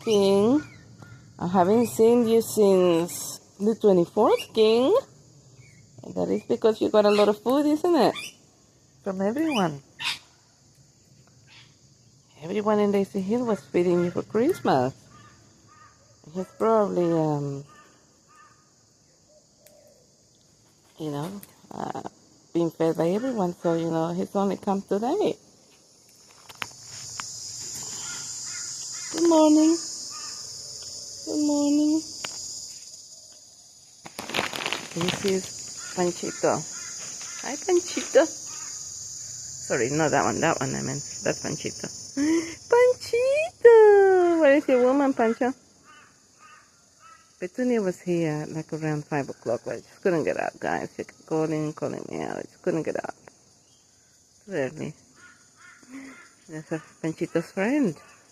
King. I haven't seen you since the 24th, King. And that is because you got a lot of food, isn't it? From everyone. Everyone in Daisy Hill was feeding you for Christmas. He's probably, you know, being fed by everyone, so, you know, he's only come today. Good morning. Good morning. This is Panchito. Hi, Panchito. Sorry, not that one. That one I meant. That's Panchito. Panchito! Where is your woman, Pancho? Petunia was here like around 5 o'clock, but I just couldn't get out, guys. She kept calling me out. I just couldn't get out. Too early. That's Panchito's friend.